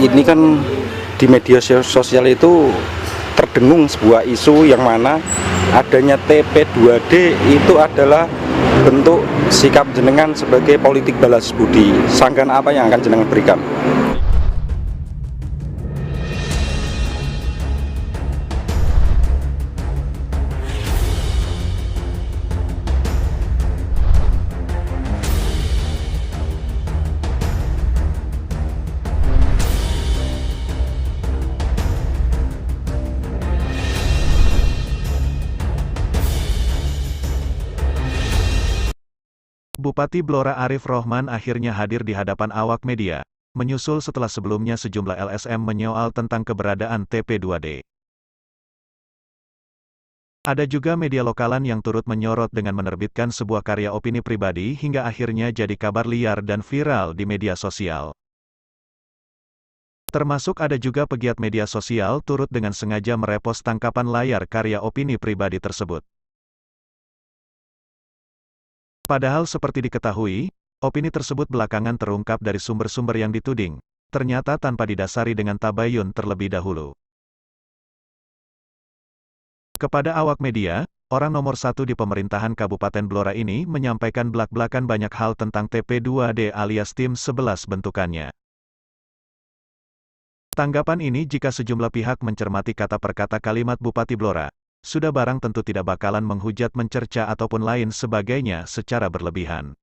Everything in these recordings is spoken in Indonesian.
ini kan di media sosial itu terdengung sebuah isu yang mana adanya TP2D itu adalah bentuk sikap jenengan sebagai politik balas budi. Sanggahan apa yang akan jenengan berikan? Bupati Blora Arif Rohman akhirnya hadir di hadapan awak media, menyusul setelah sebelumnya sejumlah LSM menyoal tentang keberadaan TP2D. Ada juga media lokalan yang turut menyorot dengan menerbitkan sebuah karya opini pribadi hingga akhirnya jadi kabar liar dan viral di media sosial. Termasuk ada juga pegiat media sosial turut dengan sengaja merepost tangkapan layar karya opini pribadi tersebut. Padahal seperti diketahui, opini tersebut belakangan terungkap dari sumber-sumber yang dituding, ternyata tanpa didasari dengan tabayun terlebih dahulu. Kepada awak media, orang nomor 1 di pemerintahan Kabupaten Blora ini menyampaikan belak-belakan banyak hal tentang TP2D alias Tim 11 bentukannya. Tanggapan ini jika sejumlah pihak mencermati kata per kata kalimat Bupati Blora, sudah barang tentu tidak bakalan menghujat, mencerca ataupun lain sebagainya secara berlebihan.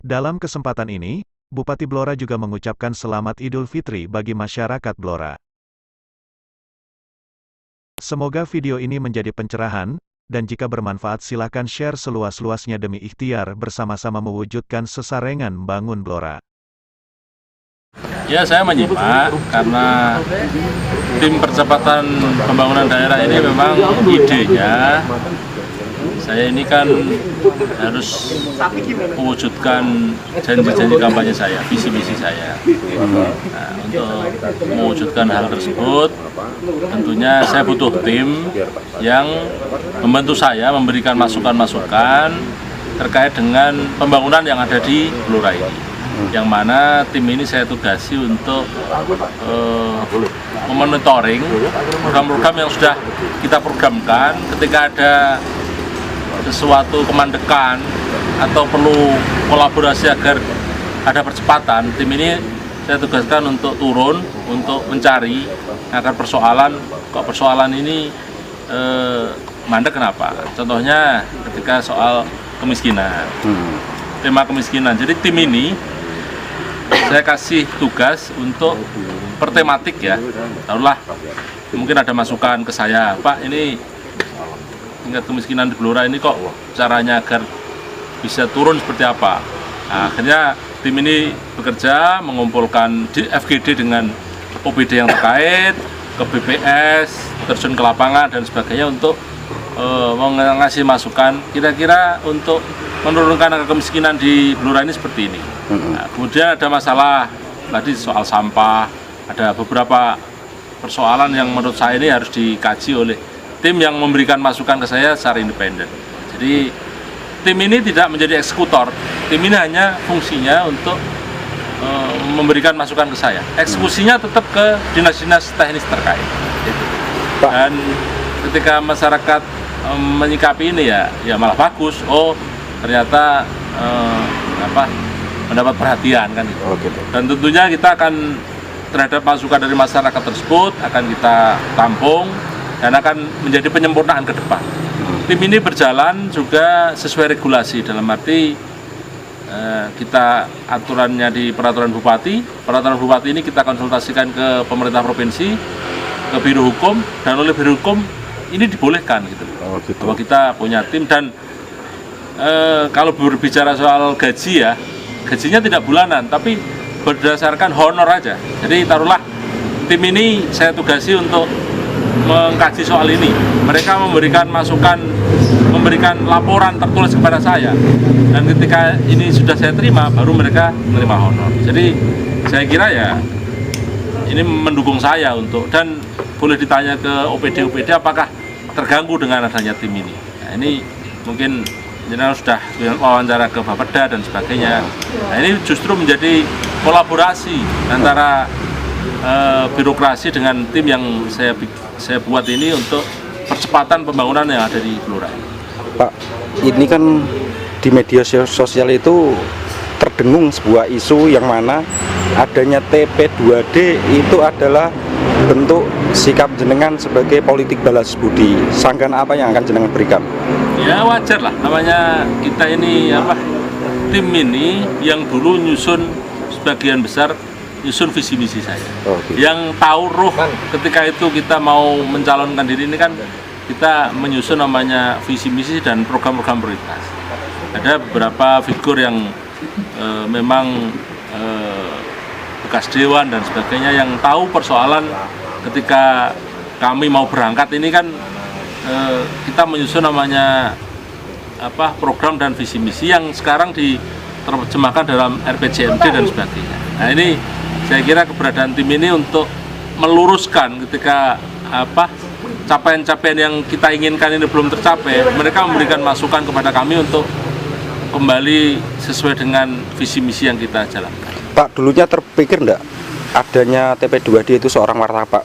Dalam kesempatan ini, Bupati Blora juga mengucapkan selamat Idul Fitri bagi masyarakat Blora. Semoga video ini menjadi pencerahan, dan jika bermanfaat silakan share seluas-luasnya demi ikhtiar bersama-sama mewujudkan sesarengan bangun Blora. Ya, saya menyimak karena tim percepatan pembangunan daerah ini memang idenya saya ini kan harus mewujudkan janji-janji kampanye saya, visi-misi saya. Nah, untuk mewujudkan hal tersebut tentunya saya butuh tim yang membantu saya memberikan masukan-masukan terkait dengan pembangunan yang ada di Blora ini. Yang mana tim ini saya tugasi untuk memonitoring program-program yang sudah kita programkan. Ketika ada sesuatu kemandekan atau perlu kolaborasi agar ada percepatan, tim ini saya tugaskan untuk turun untuk mencari agar persoalan ini mandek kenapa. Contohnya ketika soal kemiskinan, tema kemiskinan. Jadi tim ini saya kasih tugas untuk per tematik ya. Taruhlah mungkin ada masukan ke saya, Pak, ini tingkat kemiskinan di Blora ini kok caranya agar bisa turun seperti apa. Nah, akhirnya tim ini bekerja mengumpulkan di FGD dengan OPD yang terkait, ke BPS, terjun ke lapangan dan sebagainya untuk mengasih masukan kira-kira untuk menurunkan angka kemiskinan di Blora ini seperti ini. Nah, kemudian ada masalah tadi soal sampah, ada beberapa persoalan yang menurut saya ini harus dikaji oleh tim yang memberikan masukan ke saya secara independen. Jadi tim ini tidak menjadi eksekutor, tim ini hanya fungsinya untuk memberikan masukan ke saya. Eksekusinya tetap ke dinas-dinas teknis terkait. Dan ketika masyarakat menyikapi ini ya malah bagus. Oh, ternyata mendapat perhatian kan gitu. Dan tentunya kita akan terhadap masukan dari masyarakat tersebut akan kita tampung dan akan menjadi penyempurnaan ke depan. Tim ini berjalan juga sesuai regulasi, dalam arti kita aturannya di peraturan bupati ini kita konsultasikan ke pemerintah provinsi, ke biro hukum, dan oleh biro hukum ini dibolehkan gitu. Bahwa kita punya tim. Dan kalau berbicara soal gaji ya, gajinya tidak bulanan tapi berdasarkan honor aja. Jadi taruhlah tim ini saya tugasi untuk mengkaji soal ini, mereka memberikan masukan, memberikan laporan tertulis kepada saya, dan ketika ini sudah saya terima baru mereka menerima honor. Jadi saya kira ya ini mendukung saya untuk, dan boleh ditanya ke OPD apakah terganggu dengan adanya tim ini. Nah, ini mungkin jenengan sudah wawancara ke Bapeda dan sebagainya. Nah, ini justru menjadi kolaborasi antara birokrasi dengan tim yang saya buat ini untuk percepatan pembangunan yang ada di Blora. Pak, ini kan di media sosial itu terdengung sebuah isu yang mana adanya TP2D itu adalah bentuk sikap jenengan sebagai politik balas budi. Sanggahan apa yang akan jenengan berikan? Ya wajar lah, namanya kita ini tim ini yang dulu nyusun sebagian besar nyusun visi misi saya. Yang tahu roh ketika itu kita mau mencalonkan diri ini kan kita menyusun namanya visi misi dan program-program prioritas. Ada beberapa figur yang memang bekas dewan dan sebagainya yang tahu persoalan ketika kami mau berangkat ini kan kita menyusun namanya program dan visi misi yang sekarang diterjemahkan dalam RPJMD dan sebagainya. Nah, ini saya kira keberadaan tim ini untuk meluruskan ketika capaian-capaian yang kita inginkan ini belum tercapai, mereka memberikan masukan kepada kami untuk kembali sesuai dengan visi misi yang kita jalankan. Pak, dulunya terpikir enggak adanya TP2D itu seorang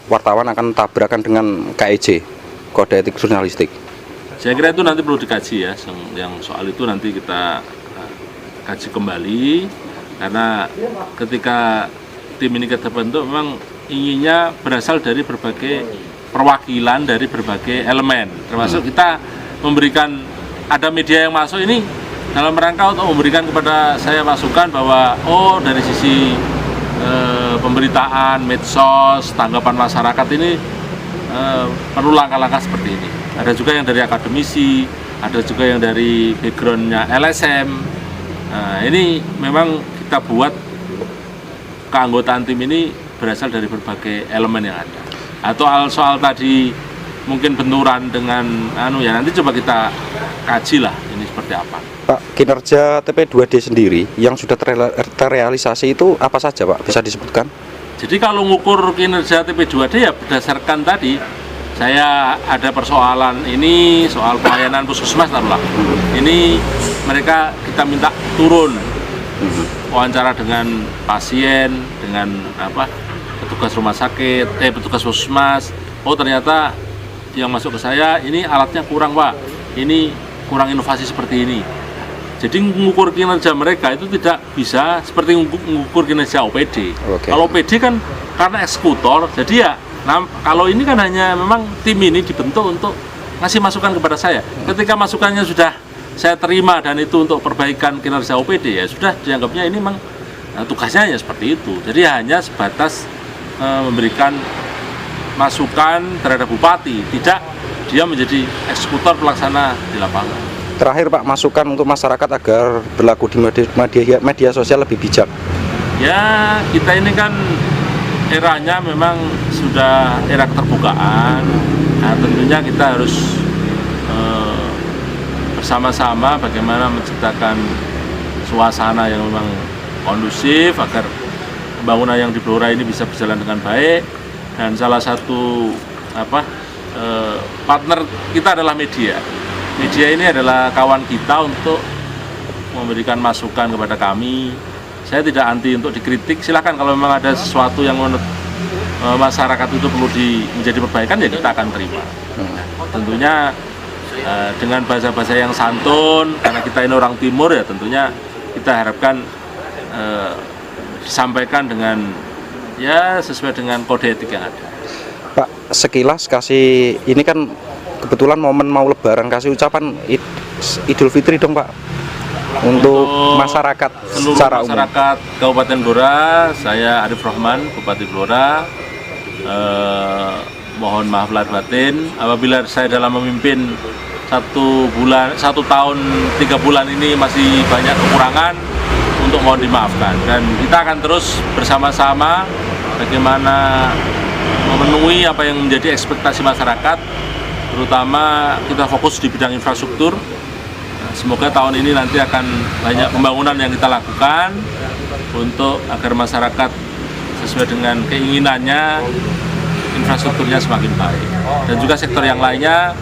wartawan akan tabrakan dengan KEJ, Kode Etik Jurnalistik? Saya kira itu nanti perlu dikaji ya, yang soal itu nanti kita kaji kembali, karena ketika tim ini kita bentuk memang inginnya berasal dari berbagai perwakilan dari berbagai elemen, termasuk kita memberikan, ada media yang masuk ini dalam rangka untuk memberikan kepada saya masukan bahwa dari sisi pemberitaan, medsos, tanggapan masyarakat ini perlu langkah-langkah seperti ini. Ada juga yang dari akademisi, ada juga yang dari backgroundnya LSM. Nah, ini memang kita buat keanggotaan tim ini berasal dari berbagai elemen yang ada. Atau soal tadi mungkin benturan dengan nanti coba kita kaji lah ini seperti apa. Pak, kinerja TP2D sendiri yang sudah terrealisasi itu apa saja Pak? Bisa disebutkan? Jadi kalau ngukur kinerja TP2D ya berdasarkan tadi, saya ada persoalan ini, soal pelayanan puskesmas taruhlah. Ini mereka kita minta turun, wawancara dengan pasien, dengan petugas rumah sakit, petugas puskesmas. Oh ternyata yang masuk ke saya, ini alatnya kurang Pak, ini kurang inovasi seperti ini. Jadi mengukur kinerja mereka itu tidak bisa seperti mengukur kinerja OPD. Kalau OPD kan karena eksekutor, jadi ya kalau ini kan hanya memang tim ini dibentuk untuk ngasih masukan kepada saya. Ketika masukannya sudah saya terima dan itu untuk perbaikan kinerja OPD, ya sudah dianggapnya ini memang tugasnya hanya seperti itu. Jadi hanya sebatas memberikan masukan terhadap bupati, tidak dia menjadi eksekutor pelaksana di lapangan. Terakhir Pak, masukan untuk masyarakat agar berlaku di media sosial lebih bijak. Ya, kita ini kan eranya memang sudah era keterbukaan. Nah, tentunya kita harus bersama-sama bagaimana menciptakan suasana yang memang kondusif agar pembangunan yang di Blora ini bisa berjalan dengan baik. Dan salah satu partner kita adalah media. Media ini adalah kawan kita untuk memberikan masukan kepada kami. Saya tidak anti untuk dikritik, silakan kalau memang ada sesuatu yang menurut masyarakat itu perlu menjadi perbaikan ya kita akan terima. Tentunya dengan bahasa-bahasa yang santun, karena kita ini orang timur ya tentunya kita harapkan disampaikan dengan ya sesuai dengan kode etik yang ada. Pak, sekilas kasih, ini kan kebetulan momen mau lebaran, kasih ucapan Idul Fitri dong Pak untuk masyarakat secara umum. Masyarakat Kabupaten Blora, saya Arif Rahman, Bupati Blora. Mohon maaf lahir batin apabila saya dalam memimpin 1 tahun 3 bulan ini masih banyak kekurangan, untuk mohon dimaafkan, dan kita akan terus bersama-sama bagaimana memenuhi apa yang menjadi ekspektasi masyarakat, terutama kita fokus di bidang infrastruktur. Semoga tahun ini nanti akan banyak pembangunan yang kita lakukan untuk agar masyarakat sesuai dengan keinginannya, infrastrukturnya semakin baik. Dan juga sektor yang lainnya,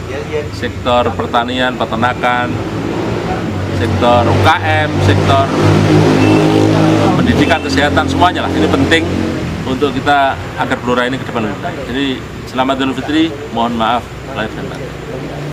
sektor pertanian, peternakan, sektor UKM, sektor pendidikan, kesehatan, semuanya lah. Ini penting untuk kita agar Blora ini ke depan lebih baik. Jadi selamat Idul Fitri, mohon maaf lahir dan batin.